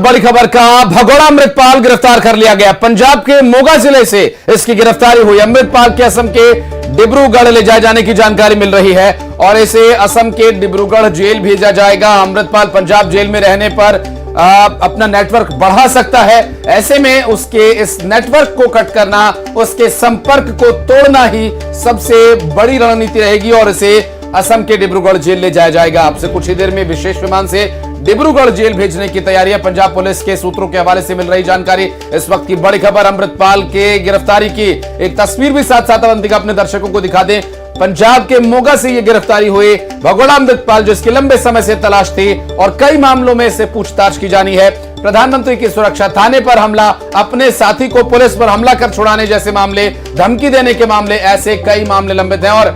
बड़ी खबर का भगोड़ा अमृतपाल गिरफ्तार कर लिया गया। पंजाब के मोगा जिले से इसकी गिरफ्तारी हुई। अमृतपाल के असम के डिब्रूगढ़ ले जाए जाने की जानकारी मिल रही है और इसे असम के डिब्रूगढ़ जेल भेजा जाएगा। अमृतपाल पंजाब जेल में रहने पर अपना नेटवर्क बढ़ा सकता है। ऐसे में उसके इस नेटवर्क को कट करना, उसके संपर्क को तोड़ना ही सबसे बड़ी रणनीति रहेगी और इसे असम के डिब्रूगढ़ जेल ले जाया जाएगा। आपसे कुछ ही देर में विशेष विमान से डिब्रूगढ़ जेल भेजने की तैयारियां पंजाब पुलिस के सूत्रों के हवाले से मिल रही जानकारी। इस वक्त की बड़ी खबर अमृतपाल के गिरफ्तारी की एक तस्वीर भी साथ साथ अवंतिका अपने दर्शकों को दिखा दें। पंजाब के मोगा से यह गिरफ्तारी हुई। भगोड़ा अमृतपाल जो इसकी लंबे समय से तलाश थी और कई मामलों में इससे पूछताछ की जानी है। प्रधानमंत्री की सुरक्षा, थाने पर हमला, अपने साथी को पुलिस पर हमला कर छुड़ाने जैसे मामले, धमकी देने के मामले, ऐसे कई मामले लंबित हैं। और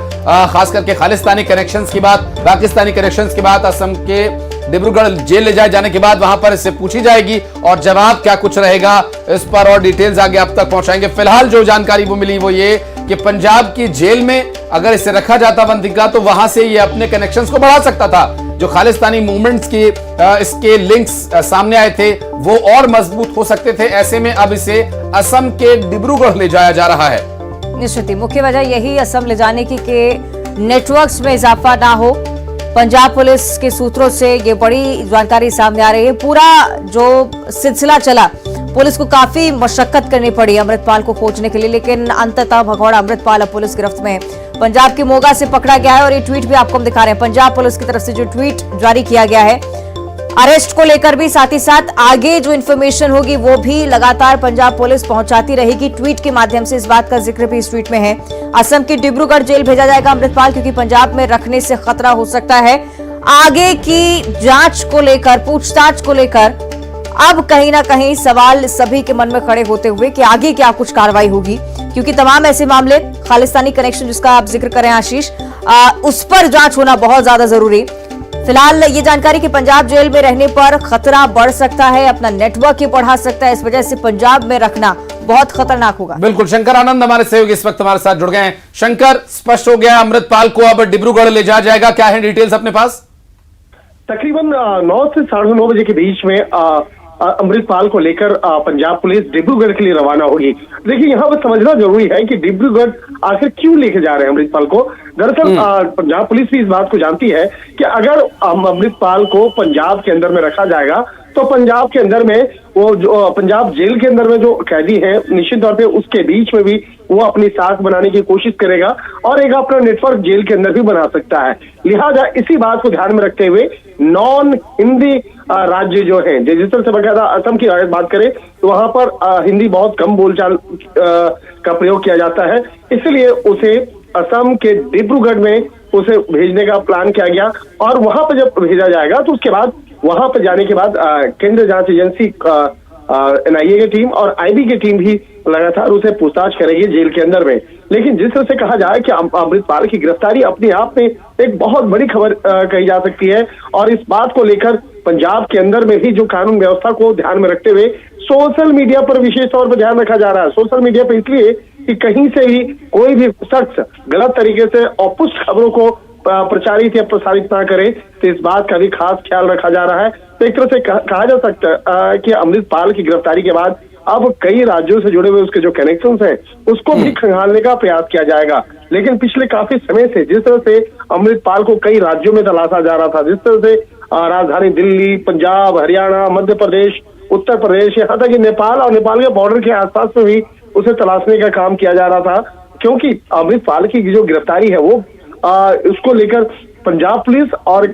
खास करके खालिस्तानी कनेक्शंस की बात, पाकिस्तानी कनेक्शंस की बात, असम के डिब्रूगढ़ जेल ले जाए जाने के बाद वहां पर इससे पूछी जाएगी और जवाब क्या कुछ रहेगा इस पर और डिटेल्स आगे आप तक पहुंचाएंगे। फिलहाल जो जानकारी वो मिली वो ये कि पंजाब की जेल में अगर इसे रखा जाता अवंतिका तो वहां से ये अपने कनेक्शंस को बढ़ा सकता था। जो खालिस्तानी मूवमेंट्स की इसके लिंक्स सामने आए थे वो और मजबूत हो सकते थे। ऐसे में अब इसे असम के डिब्रूगढ़ ले जाया जा रहा है। निश्चित ही मुख्य वजह यही असम ले जाने की कि नेटवर्क्स में इजाफा ना हो। पंजाब पुलिस के सूत्रों से ये बड़ी जानकारी सामने आ रही है। पूरा जो सिलसिला चला, पुलिस को काफी मशक्कत करनी पड़ी अमृतपाल को खोजने के लिए, लेकिन अंततः भगोड़ा अमृतपाल अब पुलिस गिरफ्त में है। पंजाब के मोगा से पकड़ा गया है और ये ट्वीट भी आपको हम दिखा रहे हैं। पंजाब पुलिस की तरफ से जो ट्वीट जारी किया गया है अरेस्ट को लेकर भी, साथ ही साथ आगे जो इन्फॉर्मेशन होगी वो भी लगातार पंजाब पुलिस पहुंचाती रहेगी ट्वीट के माध्यम से। इस बात का जिक्र भी इस ट्वीट में है। असम की डिब्रूगढ़ जेल भेजा जाएगा अमृतपाल, क्योंकि पंजाब में रखने से खतरा हो सकता है। आगे की जांच को लेकर, पूछताछ को लेकर अब कहीं ना कहीं सवाल सभी के मन में खड़े होते हुए कि आगे क्या कुछ कार्रवाई होगी, क्योंकि तमाम ऐसे मामले, खालिस्तानी कनेक्शन जिसका आप जिक्र करें आशीष, उस पर जांच होना बहुत ज्यादा जरूरी। फिलहाल ये जानकारी कि पंजाब जेल में रहने पर खतरा बढ़ सकता है, अपना नेटवर्क ही बढ़ा सकता है, इस वजह से पंजाब में रखना बहुत खतरनाक होगा। बिल्कुल, शंकर आनंद हमारे सहयोगी इस वक्त हमारे साथ जुड़ गए हैं। शंकर, स्पष्ट हो गया अमृतपाल को अब डिब्रूगढ़ ले जाया जाएगा, क्या है डिटेल्स अपने पास? तकरीबन 9 से 9:30 बजे के बीच में अमृतपाल को लेकर पंजाब पुलिस डिब्रूगढ़ के लिए रवाना होगी। देखिए, यहाँ पर समझना जरूरी है कि डिब्रूगढ़ आखिर क्यों लेके जा रहे हैं अमृतपाल को। दरअसल पंजाब पुलिस भी इस बात को जानती है कि अगर अमृतपाल को पंजाब के अंदर में रखा जाएगा तो पंजाब के अंदर में वो जो पंजाब जेल के अंदर में जो कैदी हैं, निश्चित तौर पे उसके बीच में भी वो अपनी साख बनाने की कोशिश करेगा और एक अपना नेटवर्क जेल के अंदर भी बना सकता है। लिहाजा इसी बात को ध्यान में रखते हुए नॉन हिंदी राज्य जो है, जिस तरह से बकायदा असम की बात करें तो वहां पर हिंदी बहुत कम बोलचाल का प्रयोग किया जाता है, इसलिए उसे असम के डिब्रूगढ़ में उसे भेजने का प्लान किया गया। और वहां पर जब भेजा जाएगा तो उसके बाद वहां पर जाने के बाद केंद्रीय जांच एजेंसी NIA की टीम और IB की टीम भी लगातार उसे पूछताछ करेगी जेल के अंदर में। लेकिन जिस तरह से कहा जाए कि अमृतपाल की गिरफ्तारी अपने आप में एक बहुत बड़ी खबर कही जा सकती है और इस बात को लेकर पंजाब के अंदर में भी जो कानून व्यवस्था को ध्यान में रखते हुए सोशल मीडिया पर विशेष तौर पर ध्यान रखा जा रहा है। सोशल मीडिया पर इसलिए कि कहीं से भी कोई भी शख्स गलत तरीके से अपुष्ट खबरों को प्रचारित या प्रसारित ना करे, तो इस बात का भी खास ख्याल रखा जा रहा है। तो एक तरह से कहा जा सकता है कि अमृतपाल की गिरफ्तारी के बाद अब कई राज्यों से जुड़े हुए उसके जो कनेक्शंस हैं उसको भी खंगालने का प्रयास किया जाएगा। लेकिन पिछले काफी समय से जिस तरह से अमृतपाल को कई राज्यों में तलाशा जा रहा था, जिस तरह से राजधानी दिल्ली, पंजाब, हरियाणा, मध्य प्रदेश, उत्तर प्रदेश, यहाँ तक कि नेपाल और नेपाल के बॉर्डर के आसपास में भी उसे तलाशने का काम किया जा रहा था, क्योंकि अमृतपाल की जो गिरफ्तारी है वो उसको लेकर पंजाब पुलिस और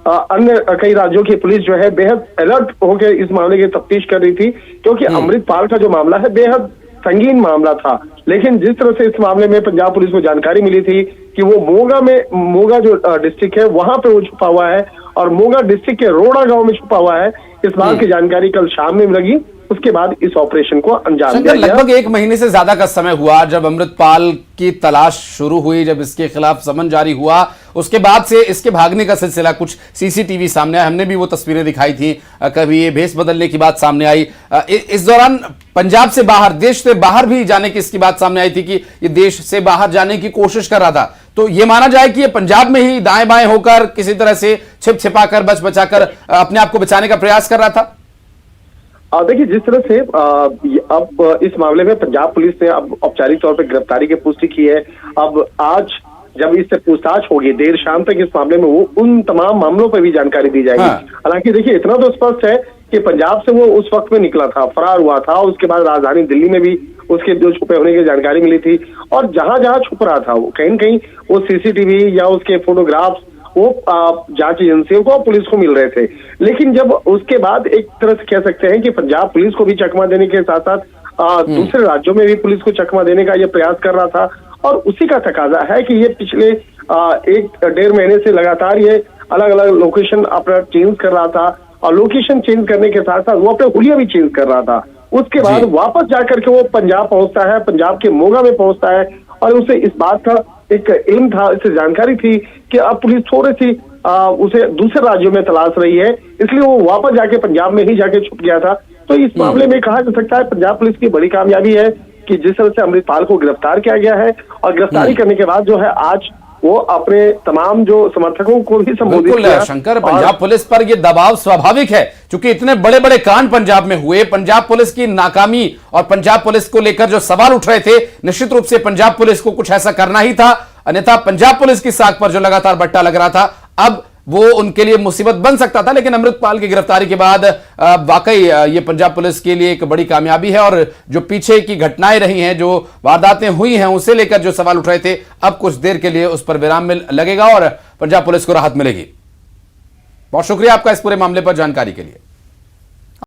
अन्य कई राज्यों की पुलिस जो है बेहद अलर्ट होकर इस मामले की तफ्तीश कर रही थी, क्योंकि अमृतपाल का जो मामला है बेहद संगीन मामला था। लेकिन जिस तरह से इस मामले में पंजाब पुलिस को जानकारी मिली थी कि वो मोगा जो डिस्ट्रिक्ट है वहां पे वो छुपा हुआ है और मोगा डिस्ट्रिक्ट के रोड़ा गांव में छुपा हुआ है, इस बात की जानकारी कल शाम में लगी। उसके बाद इस ऑपरेशन को अंजाम दिया गया। लगभग 1 महीने से ज्यादा का समय हुआ जब अमृतपाल की तलाश शुरू हुई, जब इसके खिलाफ समन जारी हुआ, उसके बाद से इसके भागने का सिलसिला, कुछ CCTV सामने आया, हमने भी वो तस्वीरें दिखाई थी, कभी ये भेष बदलने की बात सामने आई। इस दौरान पंजाब से बाहर, देश से बाहर भी जाने की इसकी बात सामने आई थी कि ये देश से बाहर जाने की कोशिश कर रहा था। तो ये माना जाए कि ये पंजाब में ही दाएं बाएं होकर किसी तरह से छिप छिपाकर, बच बचाकर अपने आप को बचाने का प्रयास कर रहा था। देखिए, जिस तरह से अब इस मामले में पंजाब पुलिस ने अब औपचारिक तौर पर गिरफ्तारी की पुष्टि की है। अब आज जब इससे पूछताछ होगी देर शाम तक, इस मामले में वो उन तमाम मामलों पर भी जानकारी दी जाएगी। हालांकि देखिए, इतना तो स्पष्ट है कि पंजाब से वो उस वक्त में निकला था, फरार हुआ था। उसके बाद राजधानी दिल्ली में भी उसके जो छुपे होने की जानकारी मिली थी, और जहां जहां छुप रहा था वो कहीं न कहीं वो सीसीटीवी या उसके फोटोग्राफ्स वो जांच एजेंसियों को और पुलिस को मिल रहे थे। लेकिन जब उसके बाद एक तरह से कह सकते हैं कि पंजाब पुलिस को भी चकमा देने के साथ साथ दूसरे राज्यों में भी पुलिस को चकमा देने का ये प्रयास कर रहा था, और उसी का तकाजा है कि ये पिछले 1-1.5 महीने से लगातार ये अलग अलग लोकेशन अपना चेंज कर रहा था, और लोकेशन चेंज करने के साथ साथ वो अपने हुलिया भी चेंज कर रहा था। उसके बाद वापस जाकर के वो पंजाब पहुंचता है, पंजाब के मोगा में पहुंचता है, और उसे इस बात का एक इल्म था, इसे जानकारी थी कि अब पुलिस थोड़ी सी उसे दूसरे राज्यों में तलाश रही है, इसलिए वो वापस जाके पंजाब में ही जाके छुप गया था। तो इस मामले में कहा जा सकता है पंजाब पुलिस की बड़ी कामयाबी है कि जिस तरह से अमृतपाल को गिरफ्तार किया गया है, और गिरफ्तारी करने के बाद जो है आज वो अपने तमाम जो समर्थकों को भी संबोधित किया। शंकर, पंजाब पुलिस पर यह दबाव स्वाभाविक है, क्योंकि इतने बड़े बड़े कांड पंजाब में हुए, पंजाब पुलिस की नाकामी और पंजाब पुलिस को लेकर जो सवाल उठ रहे थे, निश्चित रूप से पंजाब पुलिस को कुछ ऐसा करना ही था, अन्यथा पंजाब पुलिस की साख पर जो लगातार बट्टा लग रहा था, अब वो उनके लिए मुसीबत बन सकता था। लेकिन अमृतपाल की गिरफ्तारी के बाद वाकई ये पंजाब पुलिस के लिए एक बड़ी कामयाबी है, और जो पीछे की घटनाएं रही हैं, जो वारदातें हुई हैं, उसे लेकर जो सवाल उठ रहे थे, अब कुछ देर के लिए उस पर विराम लगेगा और पंजाब पुलिस को राहत मिलेगी। बहुत शुक्रिया आपका इस पूरे मामले पर जानकारी के लिए।